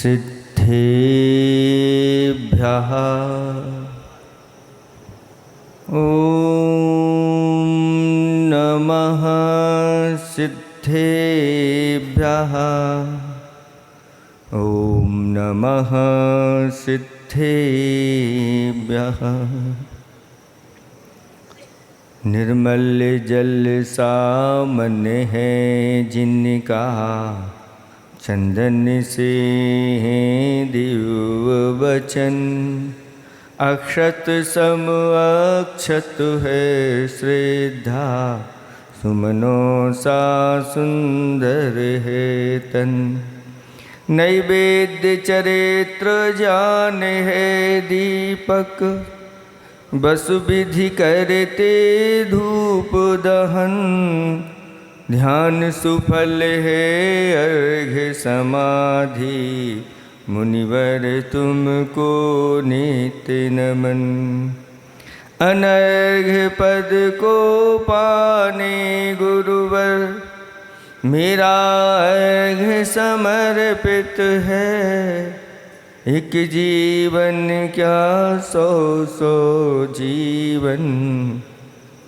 सिद्धेभ्यः ॐ नमः सिद्धेभ्यः ॐ नमः सिद्धेभ्यः। निर्मल जल सामने है जिनका, चंदन से है दिव्य वचन। अक्षत सम अक्षत है श्रद्धा, सुमनों सा सुंदर है तन। नैवेद्य चरित्र जान है दीपक, बस विधि करते धूप दहन। ध्यान सुफल है अर्घ्य समाधि, मुनिवर तुमको नित्य नमन। अनर्घ्य पद को पाने गुरुवर, मेरा अर्घ्य समर्पित है। एक जीवन क्या सौ सौ जीवन,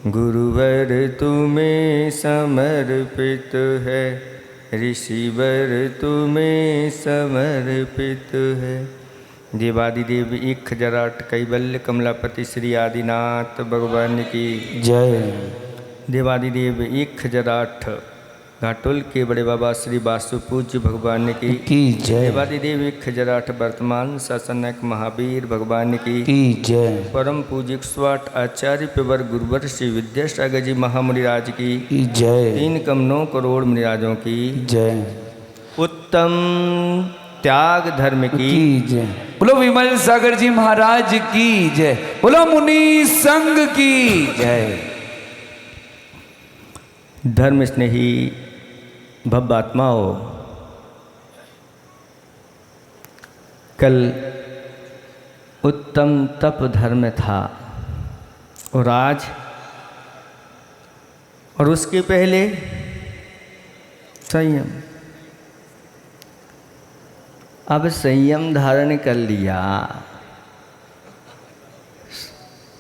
गुरुवर तुम्हें समर्पित है। ऋषिवर तुम्हें समर्पित है। देवादिदेव एक खजराट कैवल्य कमलापति श्री आदिनाथ भगवान की जय। देवादिदेव एक खजराट घाटोल के बड़े बाबा श्री वासु पूज्य भगवान की जय। देवादिदेव एक खजराट वर्तमान शासनक महावीर भगवान की जय। परम पूज्य स्वाट आचार्य पेवर गुरुवर श्री विद्यासागर जी महामुनिराज की जय। 3 कम 9 करोड़ मुनिराजों की जय। उत्तम त्याग धर्म की जय। बोलो विमल सागर जी महाराज की जय। बोलो मुनि संघ की जय। धर्म स्नेही भव्य आत्माओं, कल उत्तम तप धर्म था और आज और उसके पहले संयम। अब संयम धारण कर लिया,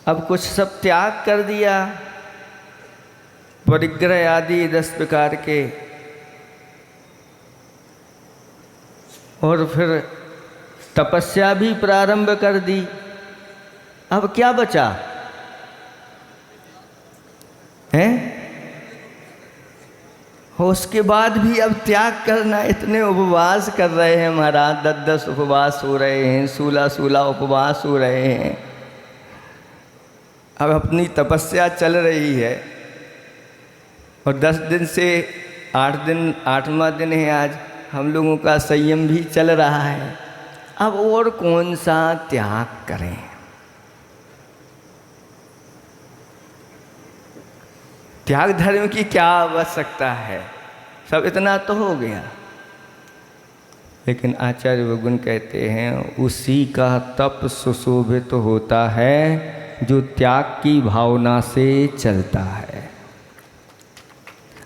अब कुछ सब त्याग कर दिया। परिग्रह आदि 10 प्रकार के, और फिर तपस्या भी प्रारंभ कर दी। अब क्या बचा है? उसके बाद भी अब त्याग करना। इतने उपवास कर रहे हैं महाराज, 10-10 उपवास हो रहे हैं, 16-16 उपवास हो रहे हैं। अब अपनी तपस्या चल रही है और 10 दिन से 8वां दिन है आज, हम लोगों का संयम भी चल रहा है। अब और कौन सा त्याग करें? त्याग धर्म की क्या आवश्यकता है? सब इतना तो हो गया। लेकिन आचार्य भगवान कहते हैं उसी का तप सुशोभित होता है जो त्याग की भावना से चलता है।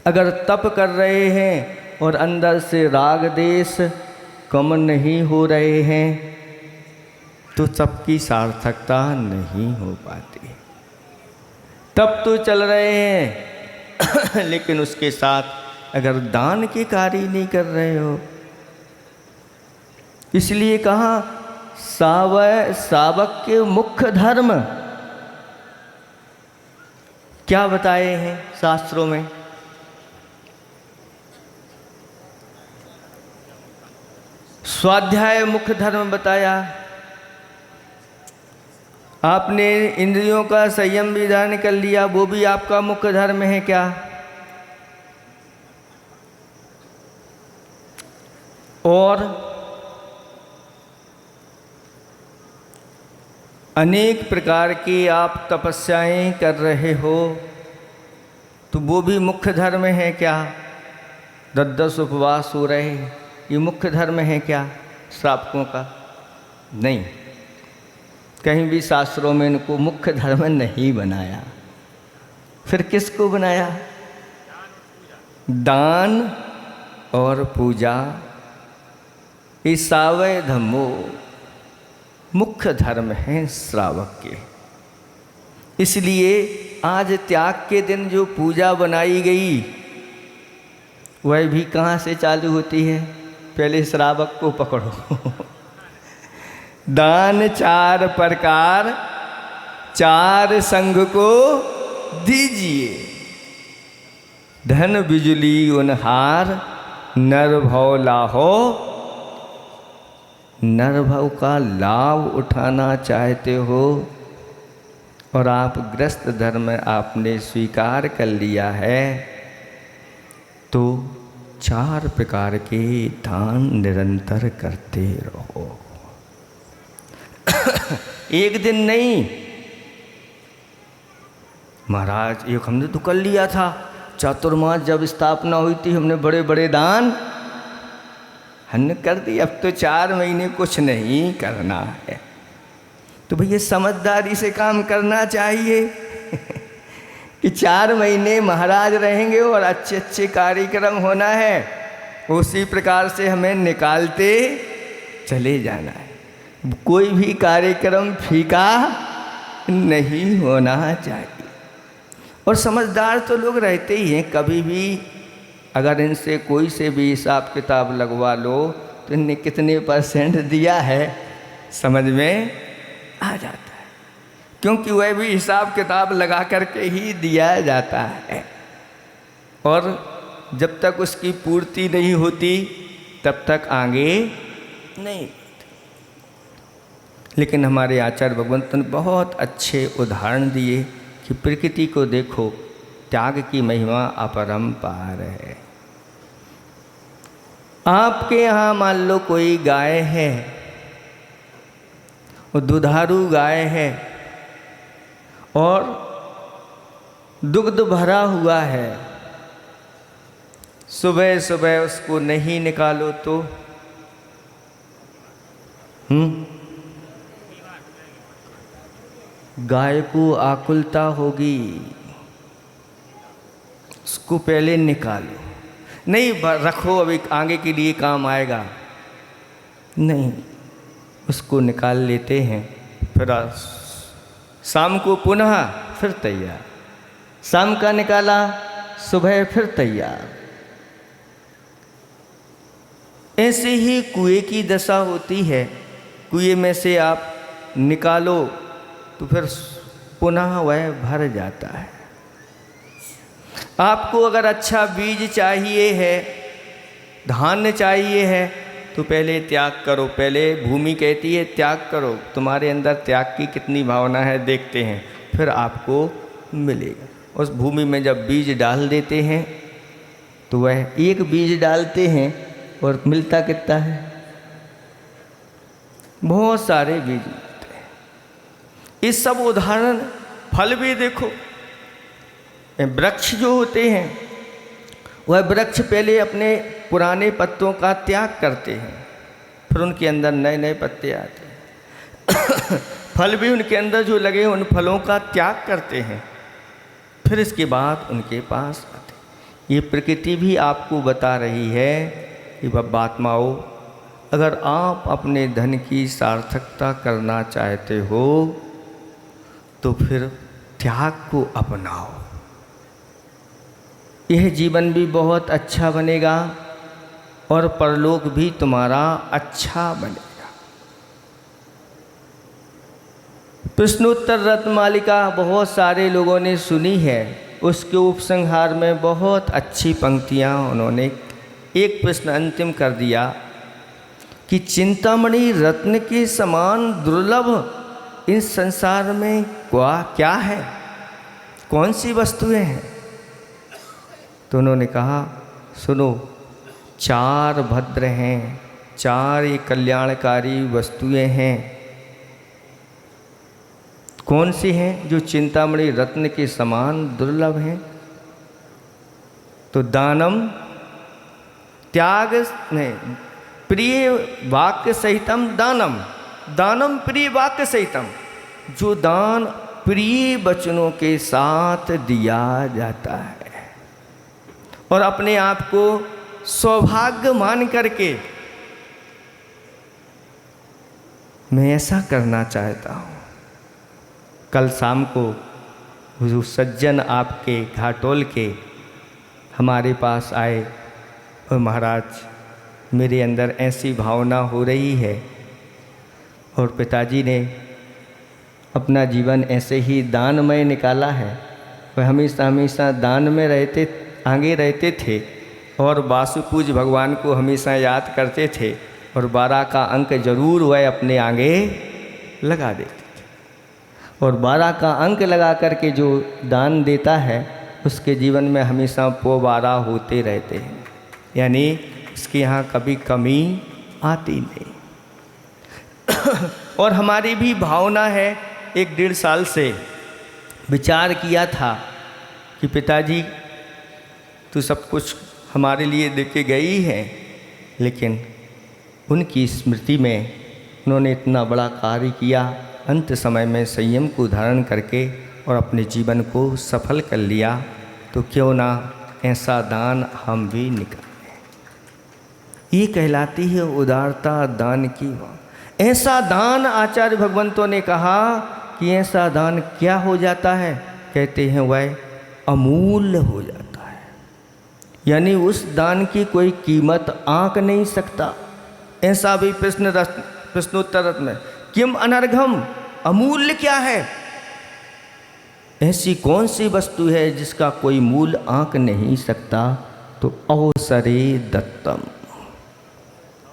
अगर तप कर रहे हैं और अंदर से राग देश कम नहीं हो रहे हैं तो तप की सार्थकता नहीं हो पाती। तप तो चल रहे हैं लेकिन उसके साथ अगर दान के कार्य नहीं कर रहे हो, इसलिए कहा सावक के मुख्य धर्म क्या बताए हैं शास्त्रों में? स्वाध्याय मुख्य धर्म बताया। आपने इंद्रियों का संयम विधान कर लिया, वो भी आपका मुख्य धर्म है क्या? और अनेक प्रकार की आप तपस्याएं कर रहे हो तो वो भी मुख्य धर्म है क्या? 10-10 उपवास हो रहे हैं, ये मुख्य धर्म है क्या श्रावकों का? नहीं, कहीं भी शास्त्रों में इनको मुख्य धर्म नहीं बनाया। फिर किसको बनाया? दान और पूजा, ये सावय धम्मो मुख्य धर्म हैं श्रावक के। इसलिए आज त्याग के दिन जो पूजा बनाई गई वह भी कहाँ से चालू होती है? पहले श्रावक को पकड़ो। दान 4 प्रकार 4 संघ को दीजिए, धन बिजली उनहार नर भव लाहो। नर भव का लाभ उठाना चाहते हो और आप ग्रस्त धर्म आपने स्वीकार कर लिया है तो 4 प्रकार के दान निरंतर करते रहो। एक दिन नहीं महाराज, एक हमने तो कर लिया था, चातुर्मास जब स्थापना हुई थी हमने बड़े बड़े दान हमने कर दिए, अब तो 4 महीने कुछ नहीं करना है। तो भैया समझदारी से काम करना चाहिए कि 4 महीने महाराज रहेंगे और अच्छे अच्छे कार्यक्रम होना है, उसी प्रकार से हमें निकालते चले जाना है। कोई भी कार्यक्रम फीका नहीं होना चाहिए। और समझदार तो लोग रहते ही हैं, कभी भी अगर इनसे कोई से भी हिसाब किताब लगवा लो तो इनने कितने % दिया है समझ में आ जाता है, क्योंकि वह भी हिसाब किताब लगा करके ही दिया जाता है। और जब तक उसकी पूर्ति नहीं होती तब तक आगे नहीं। लेकिन हमारे आचार्य भगवंत ने बहुत अच्छे उदाहरण दिए कि प्रकृति को देखो, त्याग की महिमा अपरंपार है। आपके यहाँ मान लो कोई गाय है, वो दुधारू गाय है और दुग्ध भरा हुआ है, सुबह सुबह उसको नहीं निकालो तो गाय को आकुलता होगी, उसको पहले निकालो। नहीं रखो, अभी आगे के लिए काम आएगा, नहीं, उसको निकाल लेते हैं। फिर शाम को पुनः फिर तैयार, शाम का निकाला सुबह फिर तैयार। ऐसे ही कुएं की दशा होती है, कुएं में से आप निकालो तो फिर पुनः वह भर जाता है। आपको अगर अच्छा बीज चाहिए है, धान्य चाहिए है तो पहले त्याग करो। पहले भूमि कहती है त्याग करो, तुम्हारे अंदर त्याग की कितनी भावना है देखते हैं, फिर आपको मिलेगा। उस भूमि में जब बीज डाल देते हैं तो वह एक बीज डालते हैं और मिलता कितना है, बहुत सारे बीज मिलते हैं। इस सब उदाहरण फल भी देखो, वृक्ष जो होते हैं वह वृक्ष पहले अपने पुराने पत्तों का त्याग करते हैं, फिर उनके अंदर नए नए पत्ते आते हैं। फल भी उनके अंदर जो लगे उन फलों का त्याग करते हैं, फिर इसके बाद उनके पास आते हैं। ये प्रकृति भी आपको बता रही है कि बात्माओं, अगर आप अपने धन की सार्थकता करना चाहते हो तो फिर त्याग को अपनाओ। यह जीवन भी बहुत अच्छा बनेगा और परलोक भी तुम्हारा अच्छा बनेगा। प्रश्नोत्तर रत्नमालिका बहुत सारे लोगों ने सुनी है, उसके उपसंहार में बहुत अच्छी पंक्तियाँ उन्होंने एक प्रश्न अंतिम कर दिया कि चिंतामणि रत्न के समान दुर्लभ इस संसार में क्या है, कौन सी वस्तुएं हैं? तो उन्होंने कहा सुनो, 4 भद्र हैं, 4 ये कल्याणकारी वस्तुएं हैं। कौन सी हैं जो चिंतामणि रत्न के समान दुर्लभ हैं? तो दानम, त्याग नहीं, प्रिय वाक्य सहितम दानम, दानम प्रिय वाक्य सहितम, जो दान प्रिय वचनों के साथ दिया जाता है और अपने आप को सौभाग्य मान करके मैं ऐसा करना चाहता हूँ। कल शाम को हुजूर सज्जन आपके घाटोल के हमारे पास आए और महाराज मेरे अंदर ऐसी भावना हो रही है, और पिताजी ने अपना जीवन ऐसे ही दानमय निकाला है। वह हमेशा हमेशा दान में आगे रहते थे और वासुपूज भगवान को हमेशा याद करते थे, और 12 का अंक जरूर वह अपने आगे लगा देते थे। और 12 का अंक लगा करके जो दान देता है उसके जीवन में हमेशा पोबारा होते रहते हैं, यानी उसके यहाँ कभी कमी आती नहीं। और हमारी भी भावना है, 1-1.5 साल से विचार किया था कि पिताजी तो सब कुछ हमारे लिए दे के गई है, लेकिन उनकी स्मृति में उन्होंने इतना बड़ा कार्य किया, अंत समय में संयम को धारण करके और अपने जीवन को सफल कर लिया, तो क्यों ना ऐसा दान हम भी निकालें। ये कहलाती है उदारता दान की। ऐसा दान आचार्य भगवंतों ने कहा कि ऐसा दान क्या हो जाता है, कहते हैं वह अमूल्य हो जाता है, यानी उस दान की कोई कीमत आंक नहीं सकता। ऐसा भी प्रश्नोत्तर में किम अनर्घम, अमूल्य क्या है, ऐसी कौन सी वस्तु है जिसका कोई मूल्य आंक नहीं सकता, तो अवसरे दत्तम,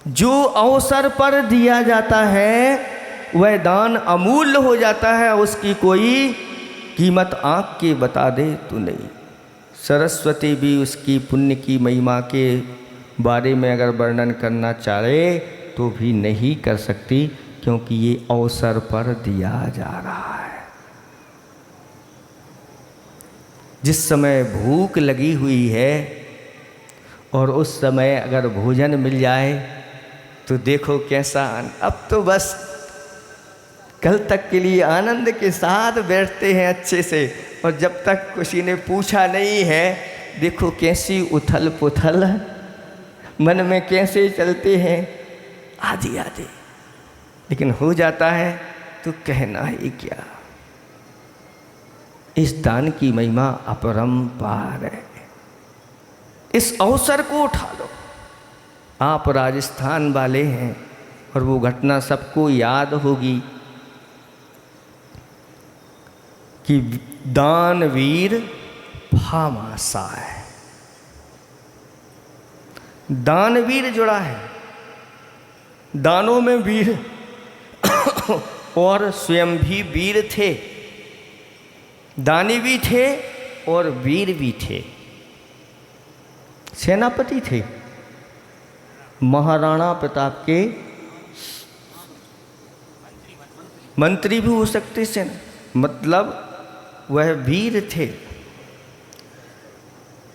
जो अवसर पर दिया जाता है वह दान अमूल्य हो जाता है, उसकी कोई कीमत आंक के बता दे तो नहीं। सरस्वती भी उसकी पुण्य की महिमा के बारे में अगर वर्णन करना चाहे तो भी नहीं कर सकती, क्योंकि ये अवसर पर दिया जा रहा है। जिस समय भूख लगी हुई है और उस समय अगर भोजन मिल जाए तो देखो कैसा अब तो बस कल तक के लिए आनंद के साथ बैठते हैं अच्छे से, और जब तक किसी ने पूछा नहीं है देखो कैसी उथल पुथल मन में कैसे चलते हैं आदि आदि, लेकिन हो जाता है तो कहना ही क्या। इस दान की महिमा अपरंपार है। इस अवसर को उठा लो। आप राजस्थान वाले हैं और वो घटना सबको याद होगी कि दानवीर भामासा है, दानवीर जुड़ा है, दानों में वीर और स्वयं भी वीर थे, दानी भी थे और वीर भी थे, सेनापति थे, महाराणा प्रताप के मंत्री भी हो सकते थे, मतलब वह वीर थे।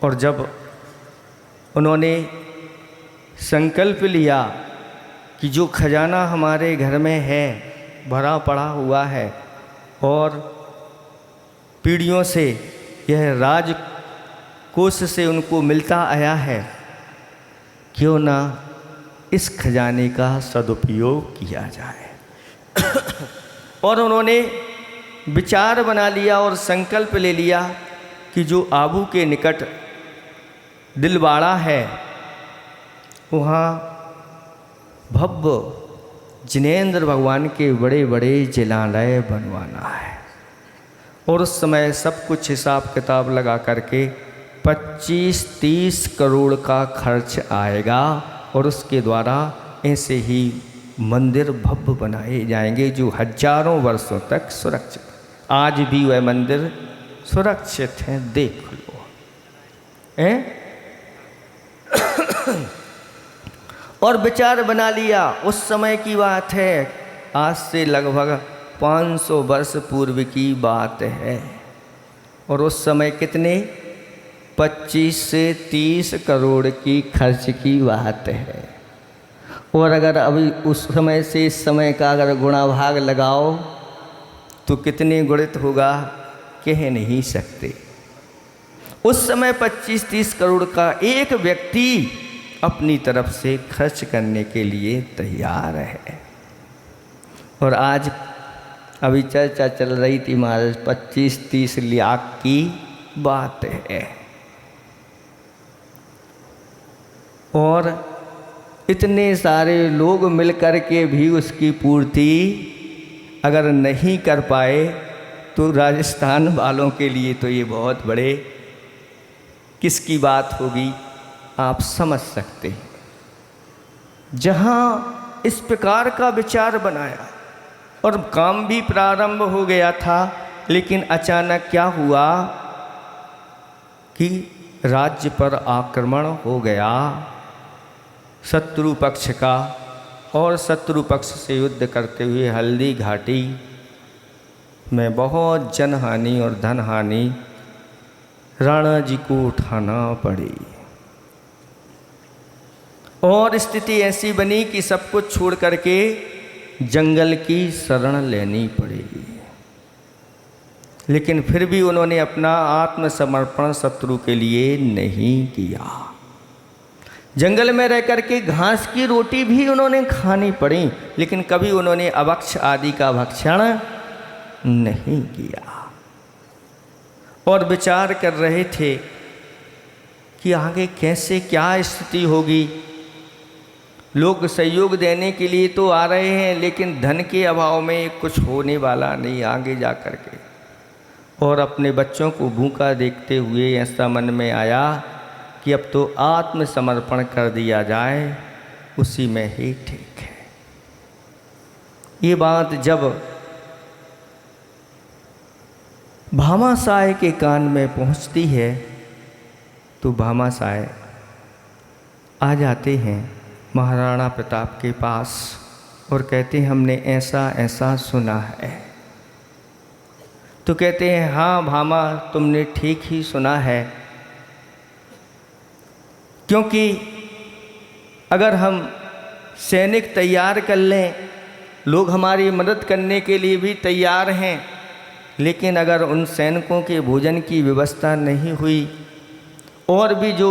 और जब उन्होंने संकल्प लिया कि जो खजाना हमारे घर में है भरा पड़ा हुआ है और पीढ़ियों से यह राजकोष से उनको मिलता आया है, क्यों ना इस खजाने का सदुपयोग किया जाए। और उन्होंने विचार बना लिया और संकल्प ले लिया कि जो आबू के निकट दिलवाड़ा है वहाँ भव्य जिनेंद्र भगवान के बड़े बड़े जिलालय बनवाना है। और उस समय सब कुछ हिसाब किताब लगा करके 25-30 करोड़ का खर्च आएगा, और उसके द्वारा ऐसे ही मंदिर भव्य बनाए जाएंगे जो हजारों वर्षों तक सुरक्षित। आज भी वह मंदिर सुरक्षित है, देख लो। और विचार बना लिया, उस समय की बात है, आज से लगभग 500 वर्ष पूर्व की बात है। और उस समय कितने 25 से 30 करोड़ की खर्च की बात है। और अगर अभी उस समय से इस समय का अगर गुणा भाग लगाओ तो कितने गुणित होगा कह नहीं सकते। उस समय 25-30 करोड़ का एक व्यक्ति अपनी तरफ से खर्च करने के लिए तैयार है। और आज अभी चर्चा चल रही थी महाराज 25-30 लाख की बात है। और इतने सारे लोग मिलकर के भी उसकी पूर्ति अगर नहीं कर पाए तो राजस्थान वालों के लिए तो ये बहुत बड़े किसकी बात होगी, आप समझ सकते हैं। जहाँ इस प्रकार का विचार बनाया और काम भी प्रारंभ हो गया था, लेकिन अचानक क्या हुआ कि राज्य पर आक्रमण हो गया शत्रु पक्ष का, और शत्रु पक्ष से युद्ध करते हुए हल्दी घाटी में बहुत जनहानि और धनहानि राणा जी को उठाना पड़ी। और स्थिति ऐसी बनी कि सब कुछ छोड़ करके जंगल की शरण लेनी पड़ेगी। लेकिन फिर भी उन्होंने अपना आत्मसमर्पण शत्रु के लिए नहीं किया। जंगल में रह कर के घास की रोटी भी उन्होंने खानी पड़ी, लेकिन कभी उन्होंने अभक्ष आदि का भक्षण नहीं किया। और विचार कर रहे थे कि आगे कैसे क्या स्थिति होगी। लोग सहयोग देने के लिए तो आ रहे हैं, लेकिन धन के अभाव में कुछ होने वाला नहीं आगे जा कर के। और अपने बच्चों को भूखा देखते हुए ऐसा मन में आया कि अब तो आत्मसमर्पण कर दिया जाए, उसी में ही ठीक है। ये बात जब भामाशाय के कान में पहुंचती है तो भामाशाय आ जाते हैं महाराणा प्रताप के पास और कहते हैं हमने ऐसा ऐसा सुना है। तो कहते हैं हाँ भामा, तुमने ठीक ही सुना है, क्योंकि अगर हम सैनिक तैयार कर लें, लोग हमारी मदद करने के लिए भी तैयार हैं, लेकिन अगर उन सैनिकों के भोजन की व्यवस्था नहीं हुई और भी जो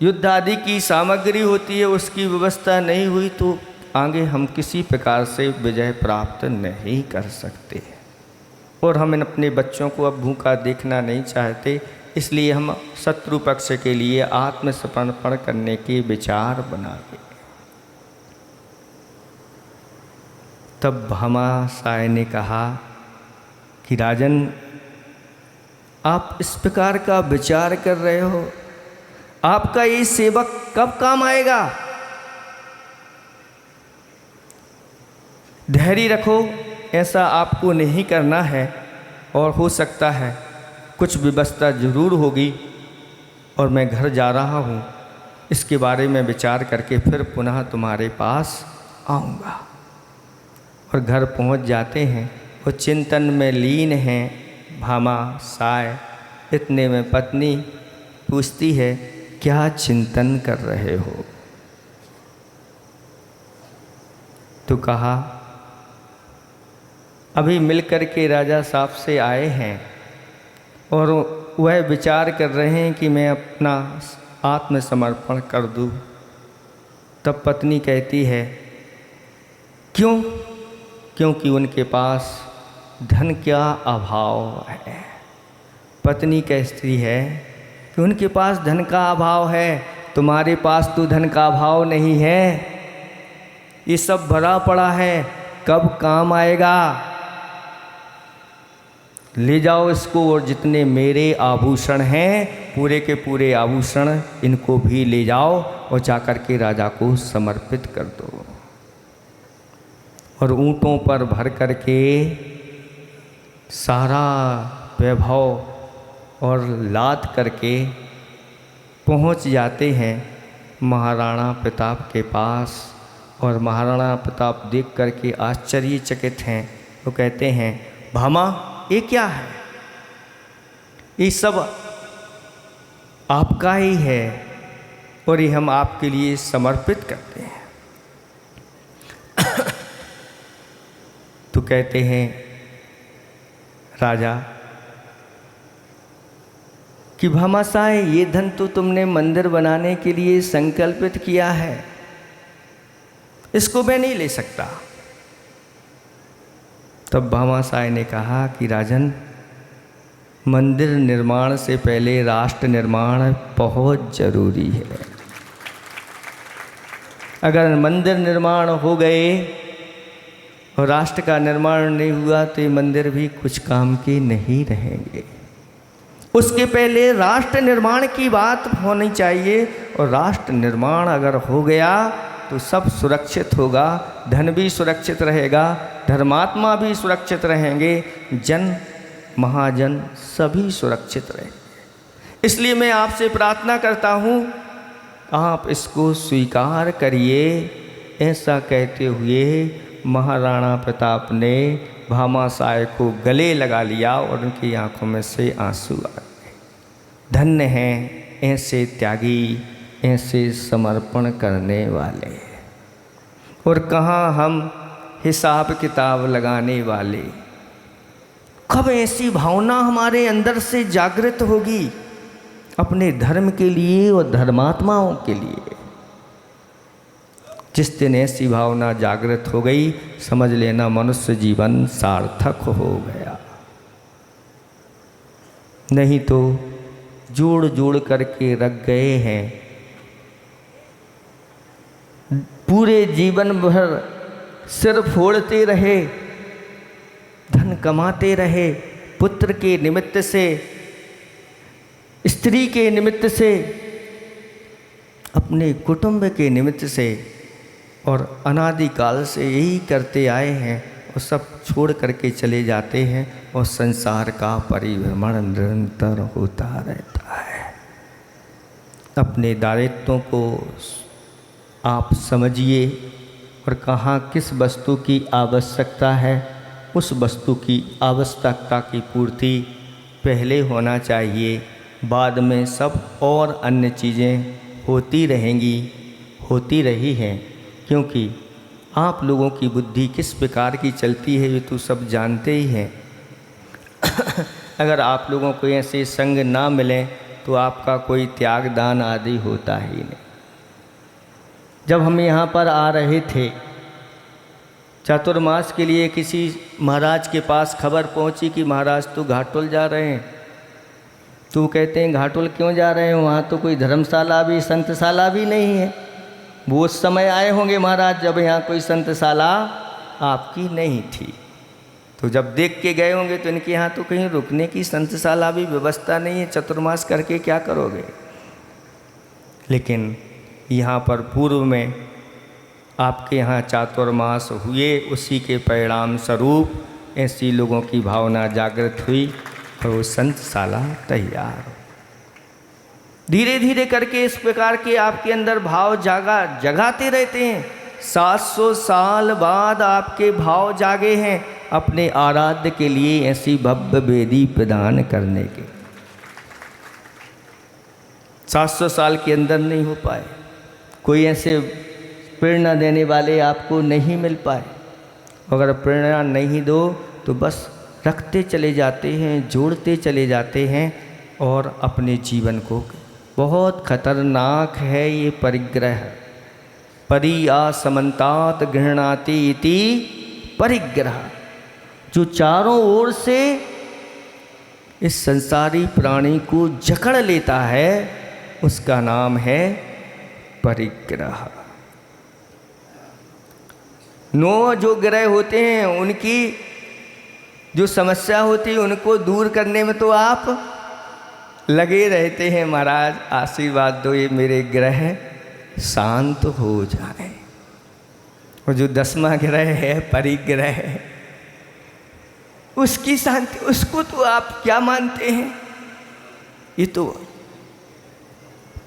युद्ध आदि की सामग्री होती है उसकी व्यवस्था नहीं हुई, तो आगे हम किसी प्रकार से विजय प्राप्त नहीं कर सकते। और हम अपने बच्चों को अब भूखा देखना नहीं चाहते, इसलिए हम शत्रु पक्ष के लिए आत्मसमर्पण करने के विचार बना लिए। तब भामाशाय ने कहा कि राजन, आप इस प्रकार का विचार कर रहे हो, आपका ये सेवक कब काम आएगा? धैर्य रखो, ऐसा आपको नहीं करना है, और हो सकता है कुछ व्यवस्था जरूर होगी, और मैं घर जा रहा हूँ, इसके बारे में विचार करके फिर पुनः तुम्हारे पास आऊँगा। और घर पहुँच जाते हैं और चिंतन में लीन हैं भामाशाय। इतने में पत्नी पूछती है, क्या चिंतन कर रहे हो? तो कहा, अभी मिलकर के राजा साहब से आए हैं और वह विचार कर रहे हैं कि मैं अपना आत्मसमर्पण कर दूं। तब पत्नी कहती है, क्यों? क्योंकि उनके पास धन का अभाव है। पत्नी कहती है कि उनके पास धन का अभाव है, तुम्हारे पास तो धन का अभाव नहीं है, ये सब भरा पड़ा है, कब काम आएगा? ले जाओ इसको, और जितने मेरे आभूषण हैं पूरे के पूरे आभूषण इनको भी ले जाओ और जाकर के राजा को समर्पित कर दो। और ऊँटों पर भर कर के सारा वैभव और लाद करके पहुंच जाते हैं महाराणा प्रताप के पास। और महाराणा प्रताप देख करके आश्चर्यचकित हैं। तो कहते हैं, भामा, ये क्या है? ये सब आपका ही है और ये हम आपके लिए समर्पित करते हैं। तो कहते हैं राजा कि भामाशाय, ये धन तो तुमने मंदिर बनाने के लिए संकल्पित किया है, इसको मैं नहीं ले सकता। तब भामाशाह ने कहा कि राजन, मंदिर निर्माण से पहले राष्ट्र निर्माण बहुत जरूरी है। अगर मंदिर निर्माण हो गए और राष्ट्र का निर्माण नहीं हुआ तो ये मंदिर भी कुछ काम के नहीं रहेंगे। उसके पहले राष्ट्र निर्माण की बात होनी चाहिए, और राष्ट्र निर्माण अगर हो गया तो सब सुरक्षित होगा, धन भी सुरक्षित रहेगा, धर्मात्मा भी सुरक्षित रहेंगे, जन महाजन सभी सुरक्षित रहेंगे। इसलिए मैं आपसे प्रार्थना करता हूँ, आप इसको स्वीकार करिए। ऐसा कहते हुए महाराणा प्रताप ने भामाशाह को गले लगा लिया और उनकी आंखों में से आंसू आ गए। धन्य हैं ऐसे त्यागी, ऐसे समर्पण करने वाले, और कहाँ हम हिसाब किताब लगाने वाले। कब ऐसी भावना हमारे अंदर से जागृत होगी अपने धर्म के लिए और धर्मात्माओं के लिए? जिस दिन ऐसी भावना जागृत हो गई, समझ लेना मनुष्य जीवन सार्थक हो गया। नहीं तो जोड़ जोड़ करके रख गए हैं, पूरे जीवन भर सिर फोड़ते रहे, धन कमाते रहे, पुत्र के निमित्त से, स्त्री के निमित्त से, अपने कुटुंब के निमित्त से, और अनादिकाल से यही करते आए हैं, और सब छोड़ करके चले जाते हैं, और संसार का परिभ्रमण निरंतर होता रहता है। अपने दायित्वों को आप समझिए, और कहाँ किस वस्तु की आवश्यकता है, उस वस्तु की आवश्यकता की पूर्ति पहले होना चाहिए, बाद में सब और अन्य चीज़ें होती रहेंगी, होती रही हैं। क्योंकि आप लोगों की बुद्धि किस प्रकार की चलती है ये तो सब जानते ही हैं। अगर आप लोगों को ऐसे संग ना मिलें तो आपका कोई त्याग दान आदि होता ही नहीं। जब हम यहाँ पर आ रहे थे चातुर्मास के लिए, किसी महाराज के पास खबर पहुँची कि महाराज तो घाटुल जा रहे हैं। तो कहते हैं घाटुल क्यों जा रहे हैं, वहाँ तो कोई धर्मशाला भी संतशाला भी नहीं है। वो उस समय आए होंगे महाराज जब यहाँ कोई संतशाला आपकी नहीं थी। तो जब देख के गए होंगे तो इनके यहाँ तो कहीं रुकने की संतशाला भी व्यवस्था नहीं है, चतुर्मास करके क्या करोगे। लेकिन यहाँ पर पूर्व में आपके यहाँ चातुर्मास हुए, उसी के परिणाम स्वरूप ऐसी लोगों की भावना जागृत हुई और वो संतशाला तैयार हो। धीरे धीरे करके इस प्रकार के आपके अंदर भाव जगाते रहते हैं। 700 साल बाद आपके भाव जागे हैं अपने आराध्य के लिए ऐसी भव्य वेदी प्रदान करने के। 700 साल के अंदर नहीं हो पाए, कोई ऐसे प्रेरणा देने वाले आपको नहीं मिल पाए। अगर प्रेरणा नहीं दो तो बस रखते चले जाते हैं, जोड़ते चले जाते हैं, और अपने जीवन को। बहुत खतरनाक है ये परिग्रह। परि आसमंतात गृह्णाति इति परिग्रह, जो चारों ओर से इस संसारी प्राणी को जकड़ लेता है, उसका नाम है परिग्रह। 9 जो ग्रह होते हैं उनकी जो समस्या होती है उनको दूर करने में तो आप लगे रहते हैं। महाराज आशीर्वाद दो ये मेरे ग्रह शांत हो जाए। और जो 10वां ग्रह है परिग्रह, उसकी शांति, उसको तो आप क्या मानते हैं। ये तो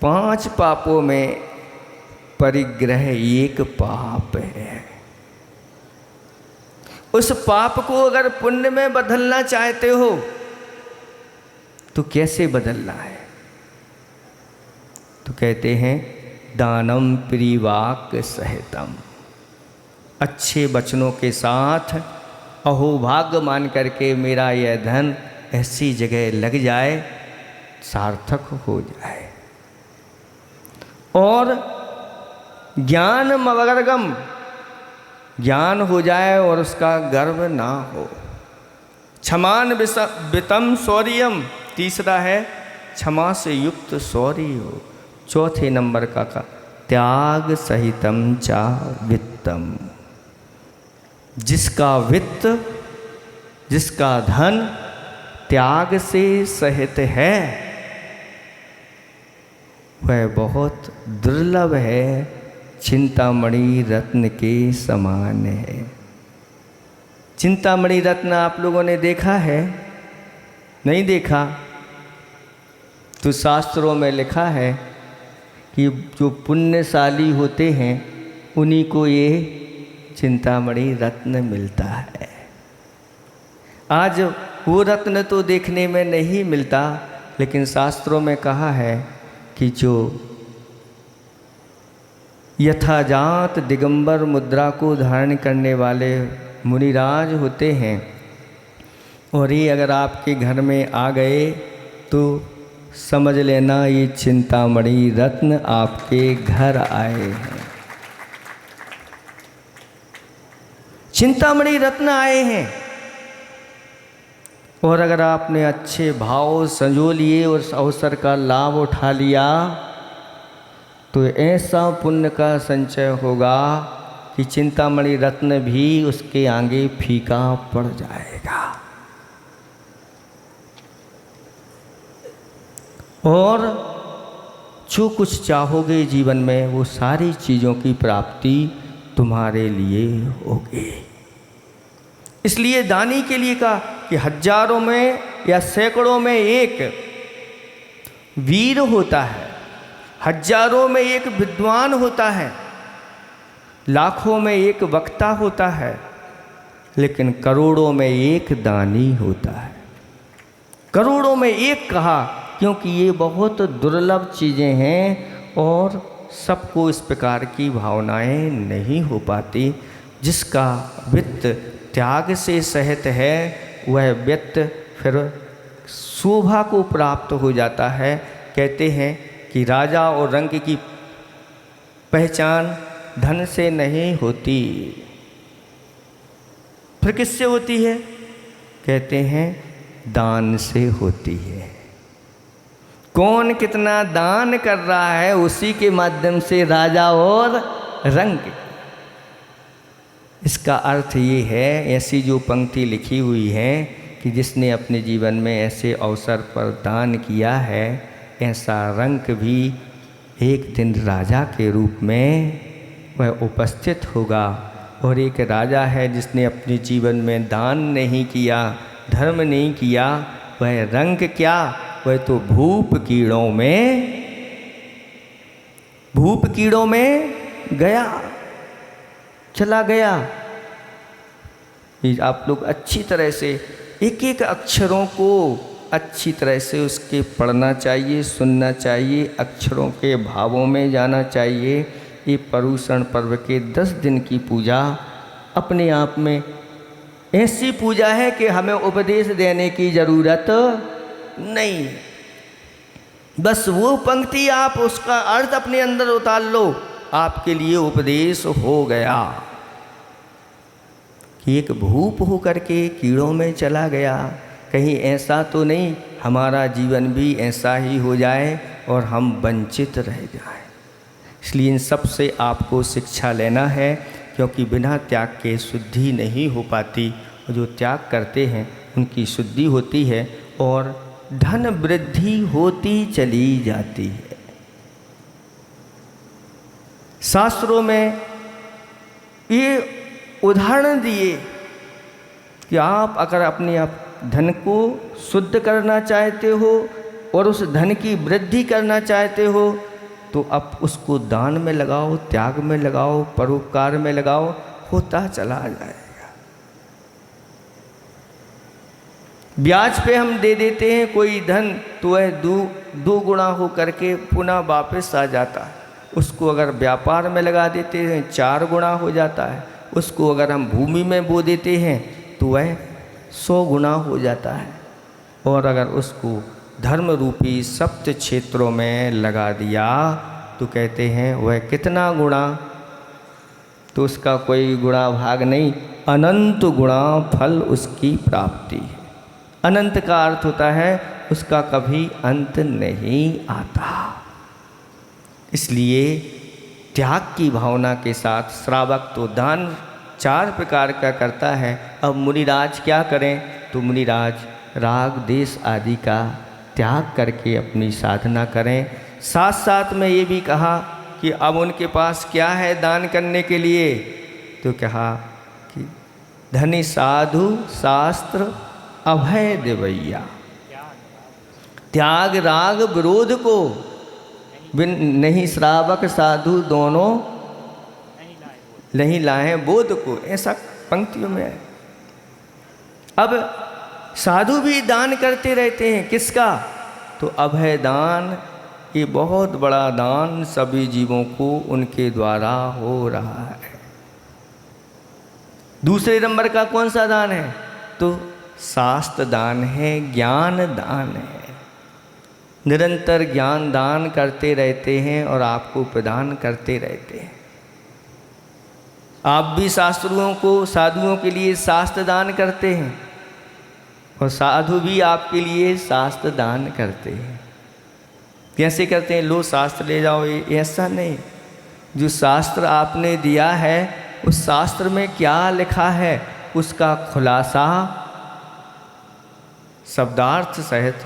5 पापों में परिग्रह एक पाप है। उस पाप को अगर पुण्य में बदलना चाहते हो तो कैसे बदलना है। तो कहते हैं दानम प्रिवाक्य सहितम, अच्छे वचनों के साथ अहोभाग्य मान करके मेरा यह धन ऐसी जगह लग जाए, सार्थक हो जाए। और ज्ञान मवर्गम, ज्ञान हो जाए और उसका गर्व ना हो। क्षमान वितम शौर्यम, तीसरा है क्षमा से युक्त शौर्य हो। चौथे नंबर का त्याग सहितम चा वित्तम, जिसका वित्त, जिसका धन त्याग से सहित है वह बहुत दुर्लभ है, चिंतामणि रत्न के समान है। चिंतामणि रत्न आप लोगों ने देखा है? नहीं देखा तो शास्त्रों में लिखा है कि जो पुण्यशाली होते हैं उन्हीं को ये चिंतामणि रत्न मिलता है। आज वो रत्न तो देखने में नहीं मिलता, लेकिन शास्त्रों में कहा है कि जो यथाजात दिगंबर मुद्रा को धारण करने वाले मुनिराज होते हैं, और ये अगर आपके घर में आ गए तो समझ लेना ये चिंतामणि रत्न आपके घर आए हैं। चिंतामणि रत्न आए हैं, और अगर आपने अच्छे भाव संजो लिए और उस अवसर का लाभ उठा लिया तो ऐसा पुण्य का संचय होगा कि चिंतामणि रत्न भी उसके आगे फीका पड़ जाएगा। और जो कुछ चाहोगे जीवन में वो सारी चीज़ों की प्राप्ति तुम्हारे लिए होगी। इसलिए दानी के लिए कहा कि हजारों में या सैकड़ों में एक वीर होता है, हजारों में एक विद्वान होता है, लाखों में एक वक्ता होता है, लेकिन करोड़ों में एक दानी होता है। करोड़ों में एक कहा क्योंकि ये बहुत दुर्लभ चीज़ें हैं और सबको इस प्रकार की भावनाएं नहीं हो पाती। जिसका वित्त त्याग से सहित है वह वित्त फिर शोभा को प्राप्त हो जाता है। कहते हैं कि राजा और रंग की पहचान धन से नहीं होती, फिर किससे होती है? कहते हैं दान से होती है। कौन कितना दान कर रहा है उसी के माध्यम से राजा और रंग। इसका अर्थ ये है, ऐसी जो पंक्ति लिखी हुई है कि जिसने अपने जीवन में ऐसे अवसर पर दान किया है, ऐसा रंग भी एक दिन राजा के रूप में वह उपस्थित होगा। और एक राजा है जिसने अपने जीवन में दान नहीं किया, धर्म नहीं किया, वह रंग क्या, वह तो भूप कीड़ों में गया, चला गया। आप लोग अच्छी तरह से एक एक अक्षरों को अच्छी तरह से उसके पढ़ना चाहिए, सुनना चाहिए, अक्षरों के भावों में जाना चाहिए। ये पर्युषण पर्व के 10 दिन की पूजा अपने आप में ऐसी पूजा है कि हमें उपदेश देने की ज़रूरत नहीं। बस वो पंक्ति आप उसका अर्थ अपने अंदर उतार लो, आपके लिए उपदेश हो गया। कि एक भूप हो करके कीड़ों में चला गया, कहीं ऐसा तो नहीं हमारा जीवन भी ऐसा ही हो जाए और हम वंचित रह जाएं। इसलिए इन सब से आपको शिक्षा लेना है, क्योंकि बिना त्याग के शुद्धि नहीं हो पाती। और जो त्याग करते हैं उनकी शुद्धि होती है और धन वृद्धि होती चली जाती है। शास्त्रों में ये उदाहरण दिए कि आप अगर अपने आप धन को शुद्ध करना चाहते हो और उस धन की वृद्धि करना चाहते हो तो अब उसको दान में लगाओ, त्याग में लगाओ, परोपकार में लगाओ, होता चला जाएगा। ब्याज पे हम दे देते हैं कोई धन तो वह दो गुना हो करके पुनः वापस आ जाता है। उसको अगर व्यापार में लगा देते हैं 4 गुना हो जाता है। उसको अगर हम भूमि में बो देते हैं तो वह 100 गुना हो जाता है। और अगर उसको धर्म रूपी सप्त क्षेत्रों में लगा दिया तो कहते हैं वह कितना गुणा, तो उसका कोई गुणा भाग नहीं, अनंत गुणा फल उसकी प्राप्ति है। अनंत का अर्थ होता है उसका कभी अंत नहीं आता। इसलिए त्याग की भावना के साथ श्रावक तो दान 4 प्रकार का करता है। अब मुनिराज क्या करें? तो मुनिराज राग देश आदि का त्याग करके अपनी साधना करें। साथ साथ में ये भी कहा कि अब उनके पास क्या है दान करने के लिए? तो कहा कि धनी साधु शास्त्र अभय देवैया। त्याग राग विरोध को बिन नहीं श्रावक साधु दोनों नहीं लाए बोध को, ऐसा पंक्तियों में है। अब साधु भी दान करते रहते हैं, किसका? तो अभय दान, ये बहुत बड़ा दान सभी जीवों को उनके द्वारा हो रहा है। दूसरे नंबर का कौन सा दान है? तो शास्त्र दान है, ज्ञान दान है। निरंतर ज्ञान दान करते रहते हैं और आपको प्रदान करते रहते हैं। आप भी शास्त्रों को, साधुओं के लिए शास्त्र दान करते हैं और साधु भी आपके लिए शास्त्र दान करते हैं। कैसे करते हैं? लो शास्त्र ले जाओ, ये ऐसा नहीं। जो शास्त्र आपने दिया है उस शास्त्र में क्या लिखा है उसका खुलासा शब्दार्थ सहित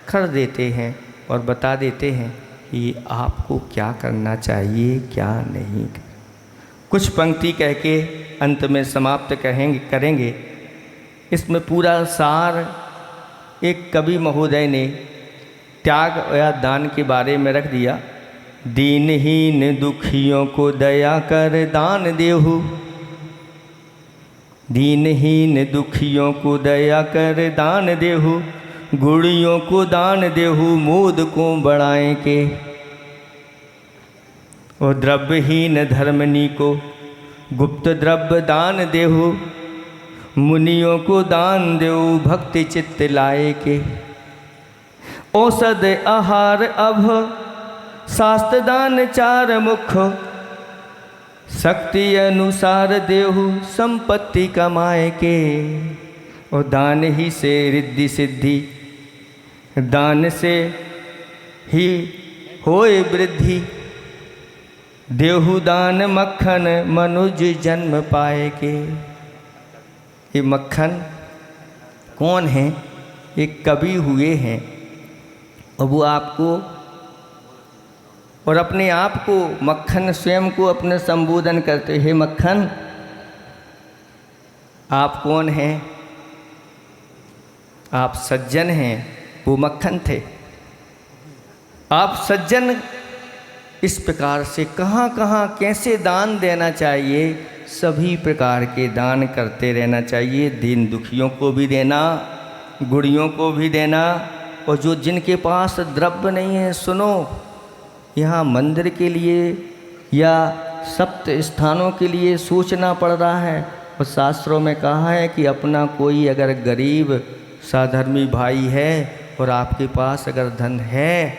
कर देते हैं और बता देते हैं कि आपको क्या करना चाहिए क्या नहीं। कुछ पंक्ति कह के अंत में समाप्त करेंगे। इसमें पूरा सार एक कवि महोदय ने त्याग या दान के बारे में रख दिया। दीनहीन दुखियों को दया कर दान देहु, दीनहीन दुखियों को दया कर दान देहु, गुड़ियों को दान देहु मोद को बढ़ाए के, और द्रव्यहीन धर्मनी को गुप्त द्रव्य दान देहु, मुनियों को दान देहु भक्ति चित्त लाए के। औषध आहार अभ शास्त्र दान 4 मुख, शक्ति अनुसार देहु संपत्ति कमाए के। और दान ही से रिद्धि सिद्धि, दान से ही होए वृद्धि, देहु दान मक्खन मनुज जन्म पाए के। ये मक्खन कौन है? ये कवि हुए हैं और वो आपको और अपने आप को मक्खन स्वयं को अपने संबोधन करते हैं, मक्खन आप कौन हैं? आप सज्जन हैं। वो मक्खन थे। आप सज्जन इस प्रकार से कहाँ कहाँ कैसे दान देना चाहिए, सभी प्रकार के दान करते रहना चाहिए। दीन दुखियों को भी देना, गुड़ियों को भी देना, और जो जिनके पास द्रव्य नहीं है, सुनो, यहाँ मंदिर के लिए या सप्त स्थानों के लिए सोचना पड़ रहा है। और शास्त्रों में कहा है कि अपना कोई अगर गरीब साधर्मी भाई है और आपके पास अगर धन है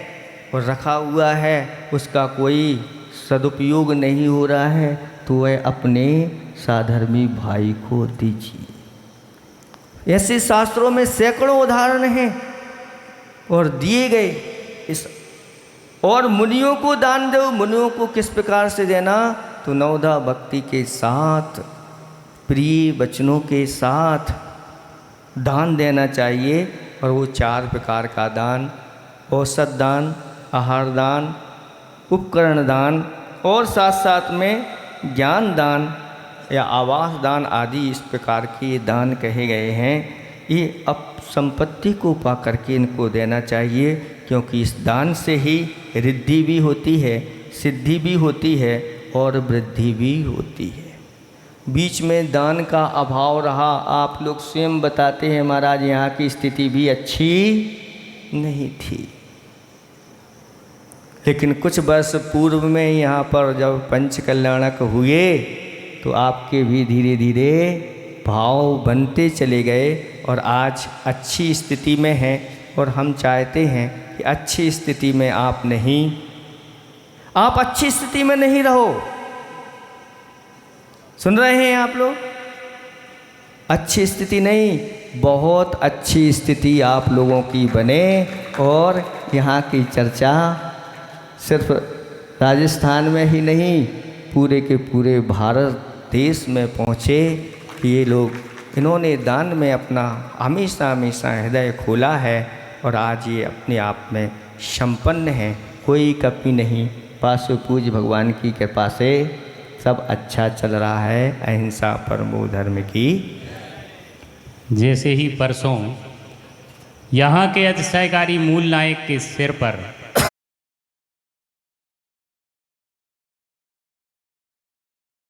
और रखा हुआ है, उसका कोई सदुपयोग नहीं हो रहा है, तो वह अपने साधर्मी भाई को दीजिए। ऐसे शास्त्रों में सैकड़ों उदाहरण हैं और दिए गए। इस और मुनियों को दान दो। मुनियों को किस प्रकार से देना? तो नवधा भक्ति के साथ, प्रिय वचनों के साथ दान देना चाहिए। और वो 4 प्रकार का दान, औषध दान, आहार दान, उपकरण दान और साथ साथ में ज्ञान दान या आवास दान आदि इस प्रकार के दान कहे गए हैं। ये अब संपत्ति को पा करके इनको देना चाहिए, क्योंकि इस दान से ही रिद्धि भी होती है, सिद्धि भी होती है और वृद्धि भी होती है। बीच में दान का अभाव रहा, आप लोग स्वयं बताते हैं महाराज, यहाँ की स्थिति भी अच्छी नहीं थी। लेकिन कुछ वर्ष पूर्व में यहाँ पर जब पंच कल्याणक हुए तो आपके भी धीरे धीरे भाव बनते चले गए और आज अच्छी स्थिति में हैं। और हम चाहते हैं कि अच्छी स्थिति में आप अच्छी स्थिति में नहीं रहो। सुन रहे हैं आप लोग? अच्छी स्थिति नहीं, बहुत अच्छी स्थिति आप लोगों की बने और यहाँ की चर्चा सिर्फ राजस्थान में ही नहीं, पूरे के पूरे भारत देश में पहुँचे कि ये लोग, इन्होंने दान में अपना हमेशा हमेशा हृदय खोला है और आज ये अपने आप में संपन्न हैं, कोई कमी नहीं। पासो पूज्य भगवान की कृपा से सब अच्छा चल रहा है। अहिंसा परमो धर्म की। जैसे ही परसों यहाँ के अधिशायकारी मूल नायक के सिर पर